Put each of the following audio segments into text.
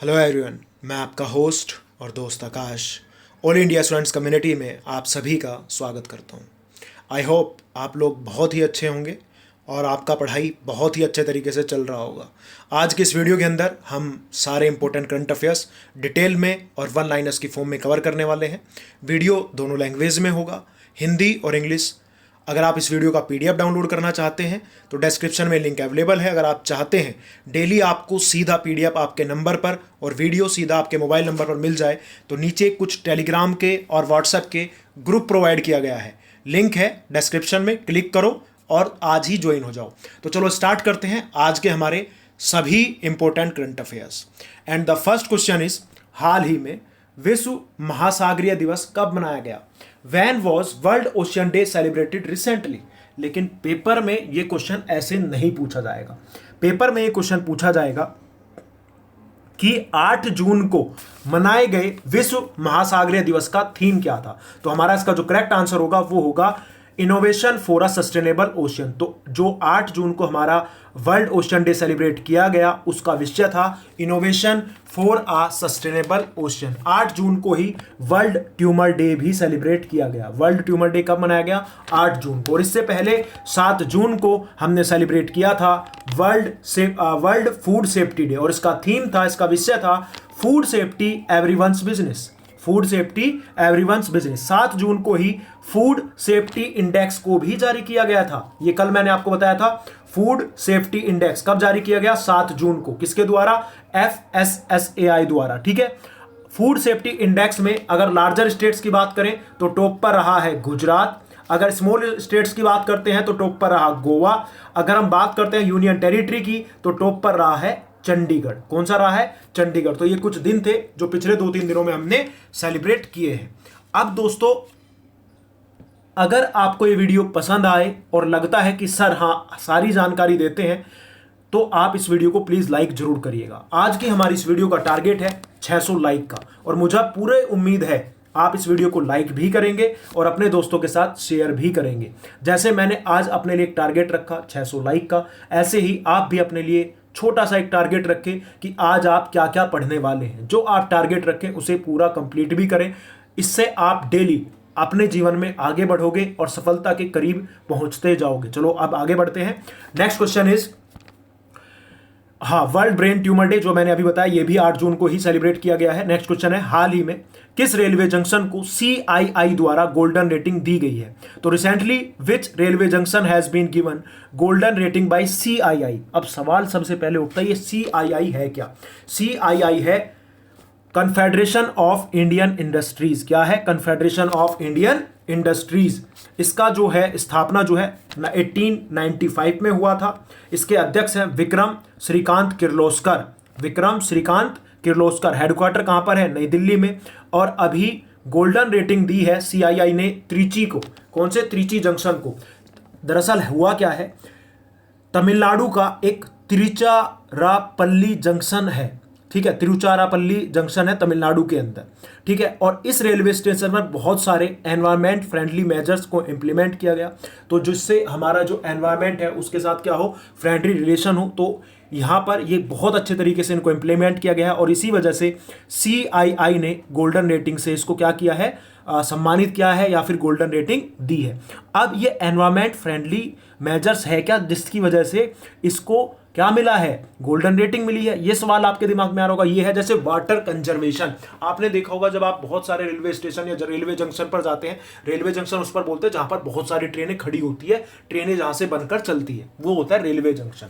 Hello everyone, मैं आपका host और दोस्त आकाश ऑल इंडिया स्टूडेंट्स कम्युनिटी में आप सभी का स्वागत करता हूं। आई होप आप लोग बहुत ही अच्छे होंगे और आपका पढ़ाई बहुत ही अच्छे तरीके से चल रहा होगा। आज के इस वीडियो के अंदर हम सारे इंपॉर्टेंट करंट अफेयर्स डिटेल में और वन लाइनर्स की फॉर्म में कवर करने वाले हैं। वीडियो दोनों लैंग्वेज में होगा, हिंदी और इंग्लिश। अगर आप इस वीडियो का पीडीएफ डाउनलोड करना चाहते हैं तो डिस्क्रिप्शन में लिंक अवेलेबल है। अगर आप चाहते हैं डेली आपको सीधा पीडीएफ आपके नंबर पर और वीडियो सीधा आपके मोबाइल नंबर पर मिल जाए तो नीचे कुछ टेलीग्राम के और व्हाट्सएप के ग्रुप प्रोवाइड किया गया है, लिंक है डिस्क्रिप्शन में, क्लिक करो और आज ही ज्वाइन हो जाओ। तो चलो स्टार्ट करते हैं आज के हमारे सभी important current affairs. And the first question is, हाल ही में विश्व महासागरीय दिवस कब मनाया गया? When was world ocean day celebrated recently? लेकिन पेपर में ये क्वेश्चन ऐसे नहीं पूछा जाएगा। पेपर में ये क्वेश्चन पूछा जाएगा कि 8 जून को मनाए गए विश्व महासागरीय दिवस का थीम क्या था। तो हमारा इसका जो करेक्ट आंसर होगा वो होगा innovation for a sustainable ocean. तो जो 8 जून को हमारा वर्ल्ड ओशियन डे सेलिब्रेट किया गया उसका विषय था innovation for a sustainable ocean. 8 जून को ही वर्ल्ड ट्यूमर डे भी सेलिब्रेट किया गया। वर्ल्ड ट्यूमर डे कब मनाया गया? 8 जून को। और इससे पहले 7 जून को हमने सेलिब्रेट किया था वर्ल्ड फूड सेफ्टी डे और इसका थीम था, इसका विषय था food safety everyone's business. Food safety everyone's business. 7 जून को ही फूड सेफ्टी इंडेक्स को भी जारी किया गया था। ये कल मैंने आपको बताया था। फूड सेफ्टी इंडेक्स कब जारी किया गया? 7 जून को। किसके द्वारा? FSSAI द्वारा। ठीक है। फूड सेफ्टी इंडेक्स में अगर लार्जर स्टेट्स की बात करें तो टॉप पर रहा है गुजरात। अगर स्मॉल स्टेट्स की बात करते हैं तो टॉप पर रहा गोवा। अगर हम बात करते हैं यूनियन टेरिटरी की तो टॉप पर रहा है चंडीगढ़। कौन सा रहा है? चंडीगढ़। तो ये कुछ दिन थे जो पिछले 2-3 दिनों में हमने सेलिब्रेट किए हैं। अब दोस्तों, अगर आपको ये वीडियो पसंद आए और लगता है कि सर हाँ सारी जानकारी देते हैं तो आप इस वीडियो को प्लीज लाइक जरूर करिएगा। आज की हमारी इस वीडियो का टारगेट है 600 लाइक का और मुझे पूरे उम्मीद है आप इस वीडियो को लाइक भी करेंगे और अपने दोस्तों के साथ शेयर भी करेंगे। जैसे मैंने आज अपने लिए एक टारगेट रखा 600 लाइक का, ऐसे ही आप भी अपने लिए छोटा सा एक टारगेट रखें कि आज आप क्या क्या पढ़ने वाले हैं। जो आप टारगेट रखें उसे पूरा कंप्लीट भी करें। इससे आप डेली अपने जीवन में आगे बढ़ोगे और सफलता के करीब पहुंचते जाओगे। चलो अब आगे बढ़ते हैं। नेक्स्ट क्वेश्चन इज, हाँ, वर्ल्ड ब्रेन ट्यूमर डे जो मैंने अभी बताया ये भी 8 जून को ही सेलिब्रेट किया गया है। नेक्स्ट क्वेश्चन है, हाल ही में किस रेलवे जंक्शन को CII द्वारा गोल्डन रेटिंग दी गई है? तो recently which railway junction has been given golden rating by CII? अब सवाल सबसे पहले उठता है ये CII है क्या? CII है कन्फेडरेशन ऑफ इंडियन इंडस्ट्रीज। क्या है? Confederation of Indian industries. इसका जो है स्थापना जो है 1895 में हुआ था। इसके अध्यक्ष हैं विक्रम श्रीकांत किर्लोस्कर। विक्रम श्रीकांत किर्लोस्कर। हेडक्वार्टर कहां पर है? नई दिल्ली में। और अभी गोल्डन रेटिंग दी है CII ने त्रिची को। कौन से? त्रिची जंक्शन को। दरअसल हुआ क्या है, तमिलनाडु का एक तिरुचिरापल्ली जंक्शन है। ठीक है, तिरुचिरापल्ली जंक्शन है तमिलनाडु के अंदर। ठीक है, और इस रेलवे स्टेशन पर बहुत सारे एनवायरमेंट फ्रेंडली मेजर्स को इंप्लीमेंट किया गया, तो जिससे हमारा जो एनवायरमेंट है उसके साथ क्या हो, फ्रेंडली रिलेशन हो। तो यहाँ पर ये बहुत अच्छे तरीके से इनको इंप्लीमेंट किया गया है और इसी वजह से CII ने गोल्डन रेटिंग से इसको क्या किया है, सम्मानित किया है या फिर गोल्डन रेटिंग दी है। अब ये एनवायरमेंट फ्रेंडली मेजर्स है क्या जिसकी वजह से इसको क्या मिला है? गोल्डन रेटिंग मिली है। ये सवाल आपके दिमाग में आ रहा होगा। ये है जैसे वाटर कंजर्वेशन। आपने देखा होगा जब आप बहुत सारे रेलवे स्टेशन या रेलवे जंक्शन पर जाते हैं, रेलवे जंक्शन उस पर बोलते हैं जहां पर बहुत सारी ट्रेनें खड़ी होती है, ट्रेनें जहां से बनकर चलती है, वो होता है रेलवे जंक्शन।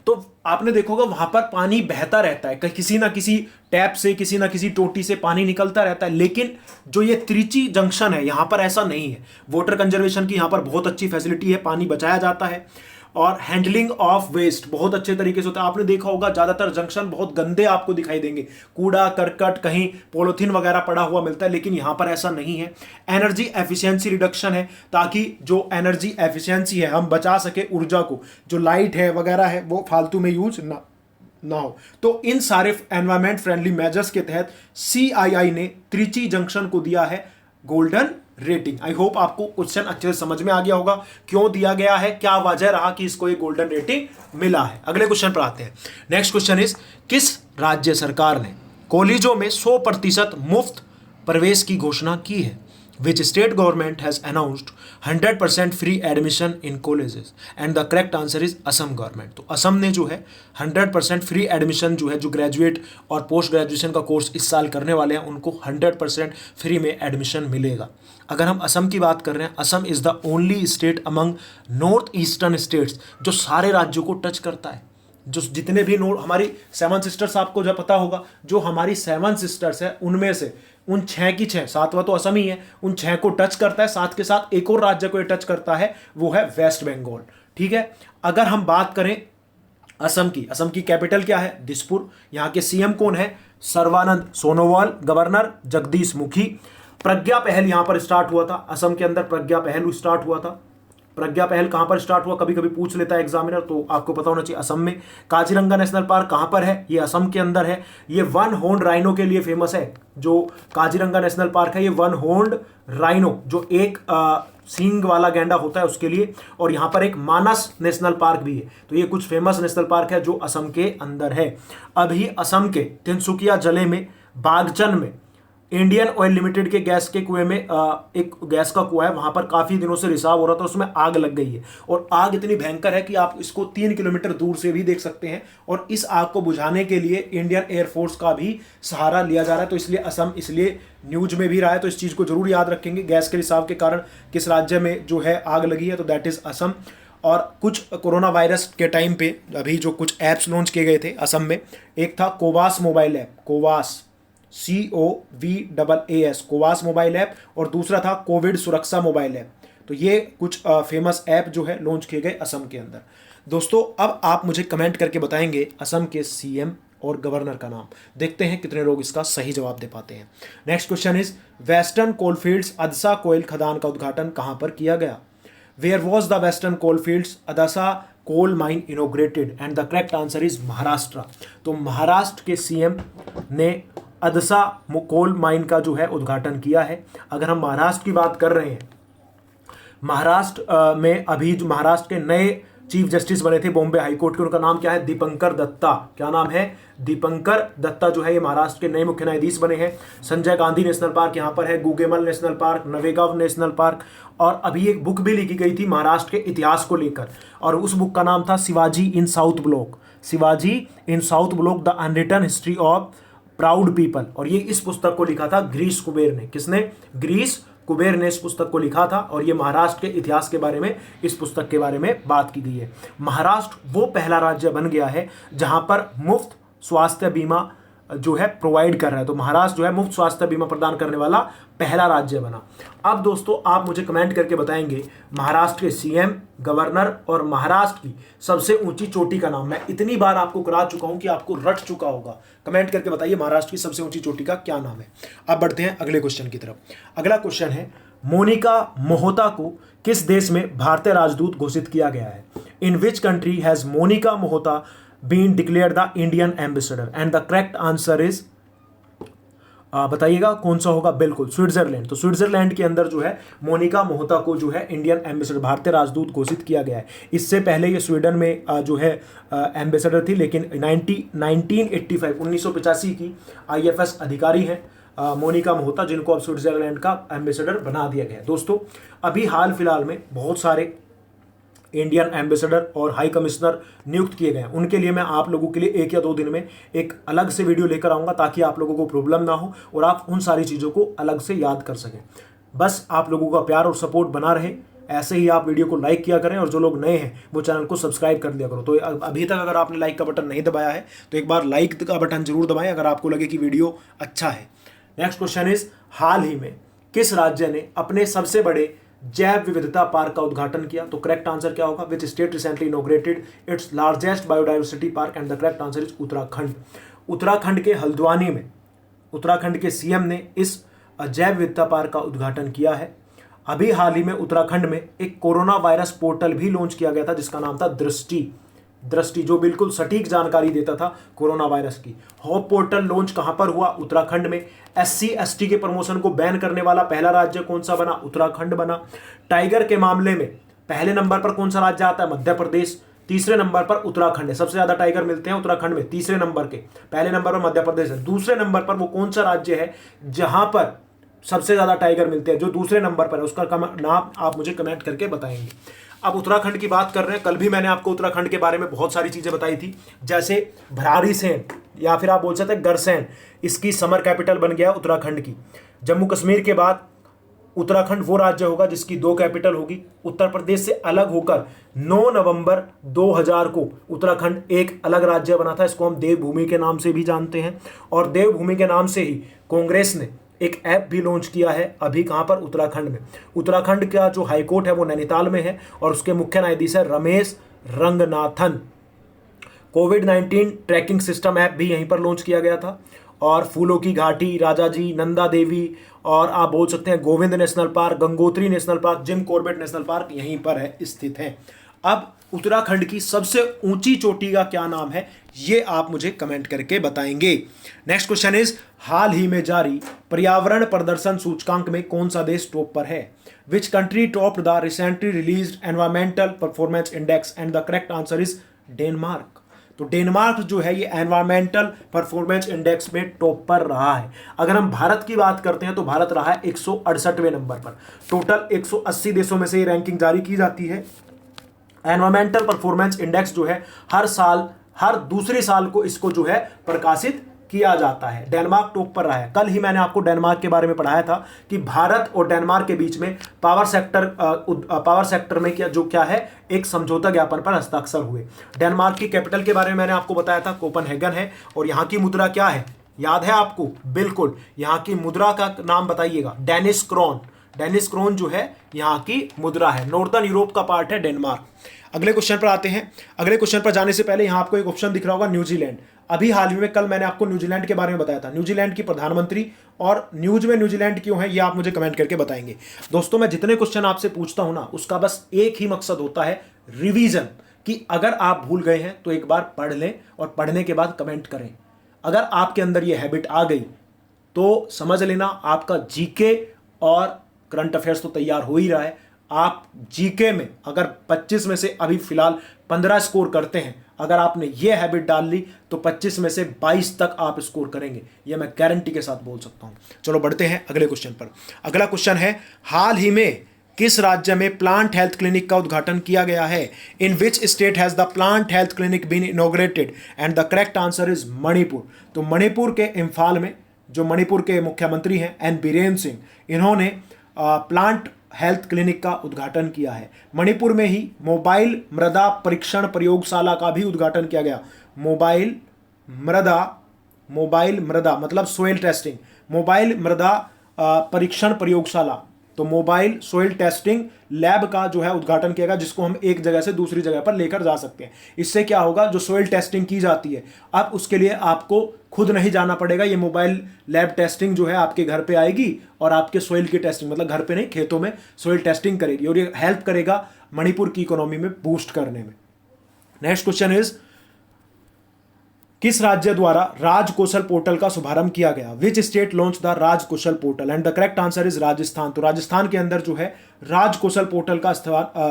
तो आपने देखा होगा वहां पर पानी बहता रहता है, किसी ना किसी टैप से, किसी ना किसी टोटी से पानी निकलता रहता है। लेकिन जो ये त्रिची जंक्शन है यहां पर ऐसा नहीं है। वाटर कंजर्वेशन की यहां पर बहुत अच्छी फैसिलिटी है, पानी बचाया जाता है और हैंडलिंग ऑफ वेस्ट बहुत अच्छे तरीके से होता है। आपने देखा होगा ज्यादातर जंक्शन बहुत गंदे आपको दिखाई देंगे, कूड़ा करकट, कहीं पॉलिथीन वगैरह पड़ा हुआ मिलता है, लेकिन यहां पर ऐसा नहीं है। एनर्जी एफिशिएंसी रिडक्शन है ताकि जो एनर्जी एफिशिएंसी है हम बचा सके ऊर्जा को, जो लाइट है वगैरह है वो फालतू में यूज ना हो। तो इन सारे एनवायरमेंट फ्रेंडली मेजर्स के तहत CII ने त्रिची जंक्शन को दिया है गोल्डन रेटिंग। आई होप आपको क्वेश्चन अच्छे से समझ में आ गया होगा, क्यों दिया गया है, क्या वजह रहा कि इसको ये गोल्डन रेटिंग मिला है। अगले क्वेश्चन पर आते हैं। नेक्स्ट क्वेश्चन इज, किस राज्य सरकार ने कॉलेजों में 100% मुफ्त प्रवेश की घोषणा की है? Which state government has announced 100% free admission in colleges? And the correct answer is Assam government. तो असम ने जो है 100% फ्री एडमिशन जो है, जो ग्रेजुएट और पोस्ट ग्रेजुएशन का कोर्स इस साल करने वाले हैं उनको 100% फ्री में एडमिशन मिलेगा। अगर हम असम की बात कर रहे हैं, Assam is the only state among north eastern states जो सारे राज्यों को टच करता है। जो जितने भी हमारी 7 सिस्टर्स, आपको जो पता होगा, जो हमारी 7 सिस्टर्स है उनमें से उन 6 की 6, 7वां तो असम ही है, उन 6 को टच करता है। साथ के साथ एक और राज्य को ये टच करता है, वो है वेस्ट बंगाल। ठीक है, अगर हम बात करें असम की कैपिटल क्या है? दिसपुर। यहाँ के सीएम कौन है? सर्बानंद सोनोवाल। गवर्नर जगदीश मुखी। प्रज्ञा पहल यहाँ पर स्टार्ट हुआ था, असम के अंदर प्रज्ञा पहल स्टार्ट हुआ था। प्रज्ञा पहल कहां पर स्टार्ट हुआ, कभी कभी पूछ लेता है एग्जामिनर, तो आपको पता होना चाहिए असम में। काजीरंगा नेशनल पार्क कहां पर है? ये असम के अंदर है। ये 1 हॉर्न राइनो के लिए फेमस है। जो काजीरंगा नेशनल पार्क है, ये 1 हॉर्न राइनो, जो एक सींग वाला गैंडा होता है, उसके लिए। और यहाँ पर एक मानस नेशनल पार्क भी है। तो ये कुछ फेमस नेशनल पार्क है जो असम के अंदर है। अभी असम के तिनसुकिया जिले में बागचन में इंडियन ऑयल लिमिटेड के गैस के कुएं में एक गैस का कुआं है, वहां पर काफी दिनों से रिसाव हो रहा था, उसमें आग लग गई है। और आग इतनी भयंकर है कि आप इसको 3 किलोमीटर दूर से भी देख सकते हैं। और इस आग को बुझाने के लिए इंडियन एयरफोर्स का भी सहारा लिया जा रहा है। तो इसलिए असम इसलिए न्यूज में भी रहा है। तो इस चीज को जरूर याद रखेंगे, गैस के रिसाव के कारण किस राज्य में जो है आग लगी है, तो दैट इज असम। और कुछ कोरोना वायरस के टाइम पे अभी जो कुछ ऐप्स लॉन्च किए गए थे असम में, एक था कोवास mobile app, कोवास COVAAS, कोवास mobile app, और दूसरा था कोविड सुरक्षा मोबाइल ऐप। तो ये कुछ फेमस ऐप जो है लॉन्च किए गए असम के अंदर। दोस्तों, अब आप मुझे कमेंट करके बताएंगे असम के सीएम और गवर्नर का नाम। देखते हैं कितने लोग इसका सही जवाब दे पाते हैं। Next question is, western coalfields Adasa कोयल खदान का उद्घाटन कहां पर किया गया? Where was the western coalfields Adasa coal mine inaugurated? And the correct answer is Maharashtra. तो महाराष्ट्र के सीएम ने अदसा कोल माइन का जो है उद्घाटन किया है। अगर हम महाराष्ट्र की बात कर रहे हैं, महाराष्ट्र में अभी जो महाराष्ट्र के नए चीफ जस्टिस बने थे बॉम्बे हाईकोर्ट के, उनका नाम क्या है? दीपंकर दत्ता। क्या नाम है? दीपंकर दत्ता जो है ये महाराष्ट्र के नए मुख्य न्यायाधीश बने हैं। संजय गांधी नेशनल पार्क यहाँ पर है, Gugamal national park, Navegaon national park. और अभी एक बुक भी लिखी गई थी महाराष्ट्र के इतिहास को लेकर, और उस बुक का नाम था Shivaji in South Block, Shivaji in South Block the unwritten history of proud people. और ये इस पुस्तक को लिखा था ग्रीस कुबेर ने। किसने? ग्रीस कुबेर ने इस पुस्तक को लिखा था, और ये महाराष्ट्र के इतिहास के बारे में इस पुस्तक के बारे में बात की गई है। महाराष्ट्र वो पहला राज्य बन गया है जहां पर मुफ्त स्वास्थ्य बीमा जो है प्रोवाइड कर रहा है। तो महाराष्ट्र जो है मुफ्त स्वास्थ्य बीमा प्रदान करने वाला पहला राज्य बना। अब दोस्तों, आप मुझे कमेंट करके बताएंगे महाराष्ट्र के सीएम, गवर्नर और महाराष्ट्र की सबसे ऊंची चोटी का नाम। मैं इतनी बार आपको करा चुका हूं कि आपको रट चुका होगा। कमेंट करके बताइए महाराष्ट्र की सबसे ऊंची चोटी का क्या नाम है। अब बढ़ते हैं अगले क्वेश्चन की तरफ। अगला क्वेश्चन है, मोनिका मोहता को किस देश में भारतीय राजदूत घोषित किया गया है? In which country has Monica Mohta been declared the Indian ambassador? And the correct answer is, बताइएगा कौन सा होगा? बिल्कुल स्विट्जरलैंड। तो स्विट्जरलैंड के अंदर जो है मोनिका मोहता को जो है इंडियन एम्बेसडर, भारतीय राजदूत घोषित किया गया है। इससे पहले ये स्वीडन में जो है एम्बेसडर थी, लेकिन 1985 की IFS अधिकारी हैं मोनिका मोहता, जिनको अब स्विट्जरलैंड का एम्बेसडर बना दिया गया है। दोस्तों, अभी हाल फिलहाल में बहुत सारे इंडियन एम्बेसडर और हाई कमिश्नर नियुक्त किए गए हैं। उनके लिए मैं आप लोगों के लिए 1 या 2 दिन में एक अलग से वीडियो लेकर आऊँगा, ताकि आप लोगों को प्रॉब्लम ना हो और आप उन सारी चीज़ों को अलग से याद कर सकें। बस आप लोगों का प्यार और सपोर्ट बना रहे, ऐसे ही आप वीडियो को लाइक किया करें, और जो लोग नए हैं वो चैनल को सब्सक्राइब कर लिया करो। तो अभी तक अगर आपने लाइक का बटन नहीं दबाया है तो एक बार लाइक का बटन जरूर दबाएं, अगर आपको लगे कि वीडियो अच्छा है। नेक्स्ट क्वेश्चन इज, हाल ही में किस राज्य ने अपने सबसे बड़े जैव विविधता पार्क का उद्घाटन किया? तो करेक्ट आंसर क्या होगा? Which state recently inaugurated its largest biodiversity park? And the correct answer is Uttarakhand. Uttarakhand के हल्द्वानी में उत्तराखंड के सीएम ने इस जैव विविधता पार्क का उद्घाटन किया है। अभी हाल ही में उत्तराखंड में एक कोरोना वायरस पोर्टल भी लॉन्च किया गया था, जिसका नाम था दृष्टि, जो बिल्कुल सटीक जानकारी देता था कोरोना वायरस की। होप पोर्टल लॉन्च कहां पर हुआ? उत्तराखंड में। SC ST के प्रमोशन को बैन करने वाला पहला राज्य कौन सा बना? उत्तराखंड बना। टाइगर के मामले में पहले नंबर पर कौन सा राज्य आता है? मध्य प्रदेश। तीसरे नंबर पर उत्तराखंड है, सबसे ज्यादा टाइगर मिलते हैं उत्तराखंड में तीसरे नंबर के। पहले नंबर पर मध्य प्रदेश है, दूसरे नंबर पर वो कौन सा राज्य है जहां पर सबसे ज्यादा टाइगर मिलते हैं? जो दूसरे नंबर पर है उसका नाम आप मुझे कमेंट करके बताएंगे। अब उत्तराखंड की बात कर रहे हैं, कल भी मैंने आपको उत्तराखंड के बारे में बहुत सारी चीजें बताई थी, जैसे भरारी सेन या फिर आप बोल सकते हैं गरसेन, इसकी समर कैपिटल बन गया उत्तराखंड की। जम्मू कश्मीर के बाद उत्तराखंड वो राज्य होगा जिसकी 2 कैपिटल होगी। उत्तर प्रदेश से अलग होकर 9 नवंबर 2000 को उत्तराखंड एक अलग राज्य बना था। इसको हम देवभूमि के नाम से भी जानते हैं, और देवभूमि के नाम से ही कांग्रेस ने एक ऐप भी लॉन्च किया है अभी। कहां पर? उत्तराखंड में। उत्तराखंड का जो हाईकोर्ट है वो नैनीताल में है और उसके मुख्य न्यायाधीश है रमेश रंगनाथन। कोविड-19 ट्रैकिंग सिस्टम ऐप भी यहीं पर लॉन्च किया गया था। और फूलों की घाटी, राजाजी, नंदा देवी, और आप बोल सकते हैं Govind national park, Gangotri national park, Jim Corbett national park यहीं पर है, स्थित है। अब उत्तराखंड की सबसे ऊंची चोटी का क्या नाम है, ये आप मुझे कमेंट करके बताएंगे। नेक्स्ट क्वेश्चन इज, हाल ही में जारी पर्यावरण प्रदर्शन सूचकांक में कौन सा देश टॉप पर है? Which country topped the recently released environmental performance index? And the correct answer is Denmark. तो डेनमार्क जो है ये एनवायरमेंटल परफॉर्मेंस इंडेक्स में टॉप पर रहा है। अगर हम भारत की बात करते हैं तो भारत रहा है 168वें नंबर पर। टोटल 180 देशों में से ये रैंकिंग जारी की जाती है। एनवायरमेंटल परफॉर्मेंस इंडेक्स जो है हर साल, हर दूसरे साल को इसको जो है प्रकाशित किया जाता है। डेनमार्क टॉप पर रहा है। कल ही मैंने आपको डेनमार्क के बारे में पढ़ाया था कि भारत और डेनमार्क के बीच में पावर सेक्टर में क्या है, एक समझौता ज्ञापन पर हस्ताक्षर हुए। डेनमार्क की कैपिटल के बारे में मैंने आपको बताया था, कोपनहेगन है। और यहाँ की मुद्रा क्या है, याद है आपको? बिल्कुल, यहाँ की मुद्रा का नाम बताइएगा, डेनिश क्रोन। डेनिश क्रोन जो है यहाँ की मुद्रा है। नॉर्दर्न यूरोप का पार्ट है डेनमार्क। अगले क्वेश्चन पर आते हैं। अगले क्वेश्चन पर जाने से पहले यहाँ आपको एक ऑप्शन दिख रहा होगा, न्यूजीलैंड। अभी हाल ही में कल मैंने आपको न्यूजीलैंड के बारे में बताया था, न्यूजीलैंड की प्रधानमंत्री, और न्यूज में न्यूजीलैंड क्यों है ये आप मुझे कमेंट करके बताएंगे। दोस्तों, मैं जितने क्वेश्चन आपसे पूछता हूं ना, उसका बस एक ही मकसद होता है, रिवीजन, कि अगर आप भूल गए हैं तो एक बार पढ़ लें और पढ़ने के बाद कमेंट करें। अगर आपके अंदर ये हैबिट आ गई तो समझ लेना आपका जीके और करंट अफेयर्स तो तैयार हो ही रहा है। आप जीके में अगर 25 में से अभी फिलहाल 15 स्कोर करते हैं, अगर आपने ये हैबिट डाल ली तो 25 में से 22 तक आप स्कोर करेंगे, ये मैं गारंटी के साथ बोल सकता हूं। चलो बढ़ते हैं अगले क्वेश्चन पर। अगला क्वेश्चन है, हाल ही में किस राज्य में प्लांट हेल्थ क्लिनिक का उद्घाटन किया गया है? In which state has the plant health clinic been inaugurated? And the correct answer is Manipur. तो मणिपुर के इम्फाल में जो मणिपुर के मुख्यमंत्री हैं एन बीरेन सिंह, इन्होंने प्लांट हेल्थ क्लिनिक का उद्घाटन किया है। मणिपुर में ही मोबाइल मृदा परीक्षण प्रयोगशाला का भी उद्घाटन किया गया। मोबाइल मृदा मतलब सोइल टेस्टिंग, मोबाइल मृदा परीक्षण प्रयोगशाला, तो मोबाइल सोइल टेस्टिंग लैब का जो है उद्घाटन किया गया, जिसको हम एक जगह से दूसरी जगह पर लेकर जा सकते हैं। इससे क्या होगा, जो सोइल टेस्टिंग की जाती है अब उसके लिए आपको खुद नहीं जाना पड़ेगा। ये मोबाइल लैब टेस्टिंग जो है आपके घर पे आएगी और आपके सोइल की टेस्टिंग, मतलब घर पे नहीं खेतों में सोइल टेस्टिंग करेगी, और ये हेल्प करेगा मणिपुर की इकोनॉमी में बूस्ट करने में। नेक्स्ट क्वेश्चन इज, किस राज्य द्वारा राज कौशल पोर्टल का शुभारंभ किया गया? Which state launch the Raj Kaushal portal? And the correct answer is Rajasthan. तो राजस्थान के अंदर जो है राज कौशल पोर्टल का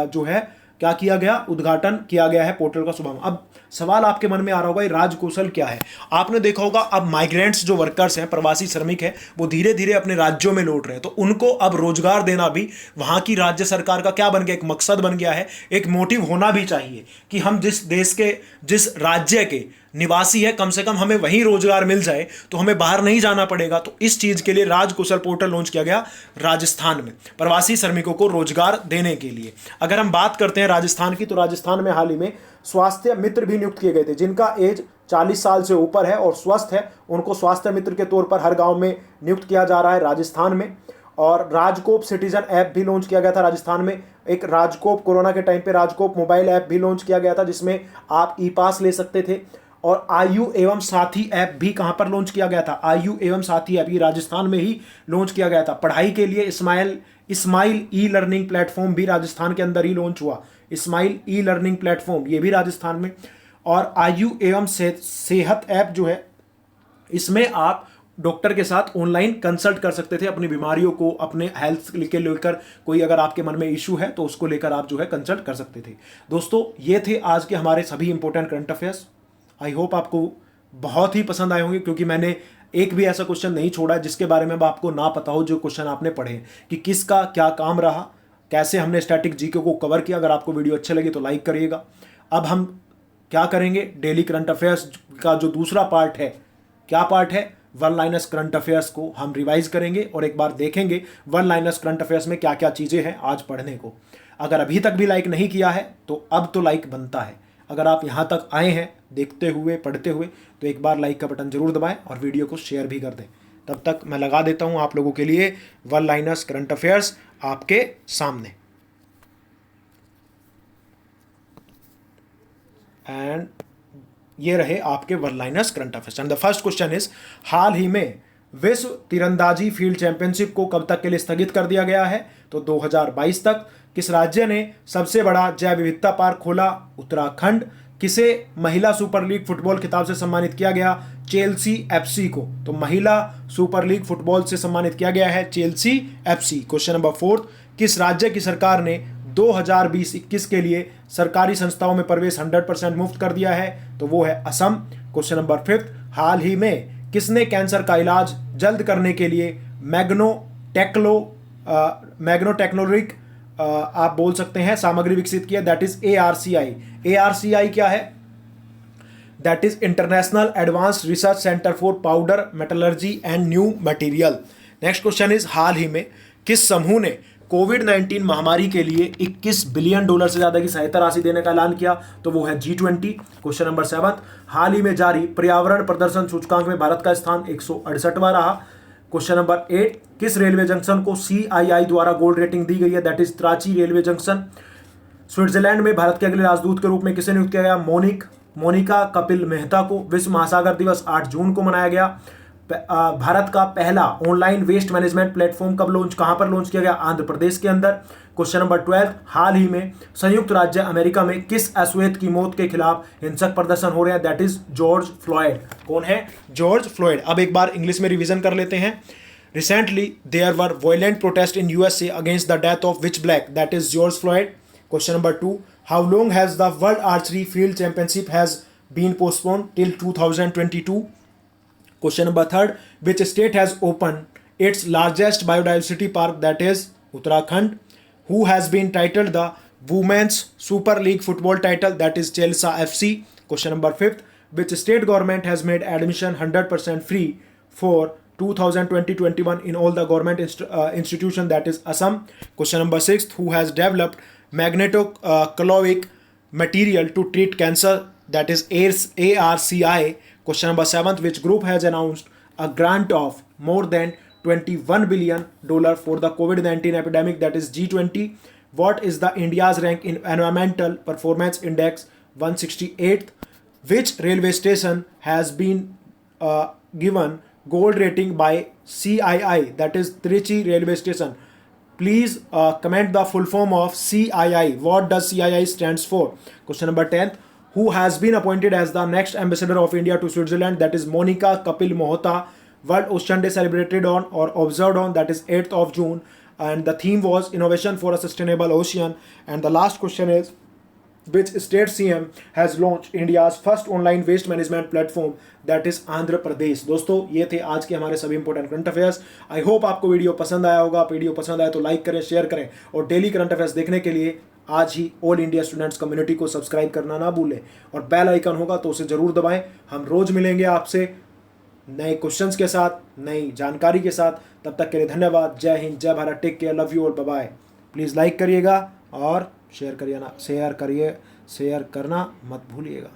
जो है क्या किया गया, उद्घाटन किया गया है पोर्टल का शुभारंभ। अब सवाल आपके मन में आ रहा होगा, ये राज कौशल क्या है? आपने देखा होगा अब माइग्रेंट्स जो वर्कर्स हैं, प्रवासी श्रमिक हैं, वो धीरे धीरे अपने राज्यों में लौट रहे हैं, तो उनको अब रोजगार देना भी वहां की राज्य सरकार का क्या बन गया, एक मकसद बन गया है, एक मोटिव होना भी चाहिए कि हम जिस देश के, जिस राज्य के निवासी है, कम से कम हमें वहीं रोजगार मिल जाए, तो हमें बाहर नहीं जाना पड़ेगा। तो इस चीज के लिए राज कौशल पोर्टल लॉन्च किया गया राजस्थान में, प्रवासी श्रमिकों को रोजगार देने के लिए। अगर हम बात करते हैं राजस्थान की, तो राजस्थान में हाल ही में स्वास्थ्य मित्र भी नियुक्त किए गए थे, जिनका एज 40 साल से ऊपर है और स्वस्थ है, उनको स्वास्थ्य मित्र के तौर पर हर गांव में नियुक्त किया जा रहा है राजस्थान में। और राजकोप सिटीजन ऐप भी लॉन्च किया गया था राजस्थान में। एक राजकोप, कोरोना के टाइम पे राजकोप मोबाइल ऐप भी लॉन्च किया गया था, जिसमें आप ई पास ले सकते थे। और आयु एवं साथी ऐप भी कहां पर लॉन्च किया गया था? आयु एवं साथी ऐप ये राजस्थान में ही लॉन्च किया गया था। पढ़ाई के लिए इस्माइल ई लर्निंग प्लेटफॉर्म भी राजस्थान के अंदर ही लॉन्च हुआ। इस्माइल ई लर्निंग प्लेटफॉर्म ये भी राजस्थान में। और आयु एवं सेहत ऐप जो है, इसमें आप डॉक्टर के साथ ऑनलाइन कंसल्ट कर सकते थे अपनी बीमारियों को, अपने हेल्थ के लेकर कोई अगर आपके मन में इशू है तो उसको लेकर आप जो है कंसल्ट कर सकते थे। दोस्तों ये थे आज के हमारे सभी important current affairs. I hope आपको बहुत ही पसंद आए होंगे, क्योंकि मैंने एक भी ऐसा क्वेश्चन नहीं छोड़ा जिसके बारे में अब आपको ना पता हो, जो क्वेश्चन आपने पढ़े कि किसका क्या काम रहा, कैसे हमने स्टैटिक जीके को कवर किया। अगर आपको वीडियो अच्छे लगे तो लाइक करिएगा। अब हम क्या करेंगे, डेली करंट अफेयर्स का जो दूसरा पार्ट है, क्या पार्ट है, वन लाइनर्स करंट अफेयर्स को हम रिवाइज करेंगे और एक बार देखेंगे वन लाइनर्स करंट अफेयर्स में क्या क्या चीज़ें हैं आज पढ़ने को। अगर अभी तक भी लाइक नहीं किया है तो अब तो लाइक बनता है। अगर आप यहाँ तक आए हैं देखते हुए पढ़ते हुए तो एक बार लाइक का बटन जरूर दबाएं और वीडियो को शेयर भी कर दें। तब तक मैं लगा देता हूँ आप लोगों के लिए वन लाइनर्स करंट अफेयर्स आपके सामने। एंड ये रहे आपके one liners current affairs. And the first question is, हाल ही में विश्व तीरंदाजी फील्ड चैंपियनशिप को कब तक के लिए स्थगित कर दिया गया है? तो 2022 तक। किस राज्य ने सबसे बड़ा जैव विविधता पार्क खोला? उत्तराखंड। किसे महिला सुपर लीग फुटबॉल खिताब से सम्मानित किया गया? चेल्सी एफसी को। तो महिला सुपर लीग फुटबॉल से सम्मानित किया गया है चेल्सी एफसी। क्वेश्चन नंबर 4, किस राज्य की सरकार ने 2020-21 के लिए सरकारी संस्थाओं में प्रवेश 100% मुफ्त कर दिया है? तो वो है असम। क्वेश्चन नंबर 5, हाल ही में किसने कैंसर का इलाज जल्द करने के लिए मैग्नोटेक्नोलिक आप बोल सकते हैं सामग्री विकसित किया? That is ARCI। ARCI क्या है? That is international advanced research centre for powder metallurgy and new material. Next question is, हाल ही में किस समूह ने कोविड-19 महामारी के लिए $21 बिलियन से ज्यादा की सहायता राशि देने का ऐलान किया? तो वो है G20। क्वेश्चन नंबर 7, हाल ही में जारी पर्यावरण प्रदर्शन सूचकांक में भारत का स्थान 168वां रहा। क्वेश्चन नंबर 8, किस रेलवे जंक्शन को CII द्वारा गोल्ड रेटिंग दी गई है? That is Trichy railway junction. Switzerland में भारत के अगले राजदूत के रूप में किसे नियुक्त किया गया? मोनिका कपिल मेहता को। विश्व महासागर दिवस 8 जून को मनाया गया। भारत का पहला ऑनलाइन वेस्ट मैनेजमेंट प्लेटफॉर्म कहां पर लॉन्च किया गया? आंध्र प्रदेश के अंदर। क्वेश्चन नंबर 12, हाल ही में संयुक्त राज्य अमेरिका में किस अश्वेत की मौत के खिलाफ हिंसक प्रदर्शन हो रहे हैं? That is George Floyd. कौन है? George Floyd. अब एक बार इंग्लिश में रिवीजन कर लेते हैं। Recently there were violent protest in USA against the death of which black? That is George Floyd. Question number 2, how long has the world archery field championship has been postponed till 2022? Question number 3, which state has opened its largest biodiversity park? That is Uttarakhand. Who has been titled the Women's Super League football title? That is Chelsea FC. Question number 5, which state government has made admission 100% free for 2020-21 in all the government institutions? That is Assam. Question number 6, who has developed magnetocolloic material to treat cancer? That is ARCI. Question number 7, which group has announced a grant of more than $21 billion for the COVID-19 epidemic? That is G20. What is the India's rank in environmental performance index? 168th. Which railway station has been given gold rating by CII? That is Trichy railway station. Please comment the full form of CII. What does CII stands for? Question number 10, who has been appointed as the next ambassador of India to Switzerland? That is Monica Kapil Mohta. World Ocean Day celebrated on or observed on, that is 8th of June, and the theme was innovation for a sustainable ocean. And the last question is, which state CM has launched India's first online waste management platform? That is Andhra Pradesh. दोस्तों ये थे आज के हमारे सभी important current affairs. I hope आपको video पसंद आया होगा। वीडियो पसंद आया तो लाइक करें, शेयर करें और डेली करंट अफेयर्स देखने के लिए आज ही ऑल इंडिया स्टूडेंट्स कम्युनिटी को सब्सक्राइब करना ना भूलें और बेल आइकन होगा तो उसे जरूर दबाएं। हम रोज मिलेंगे आपसे नए क्वेश्चंस के साथ, नई जानकारी के साथ। तब तक के लिए धन्यवाद। जय हिंद, जय Bharat, take care, love you all, bye bye. Please like करिएगा और शेयर करना मत भूलिएगा।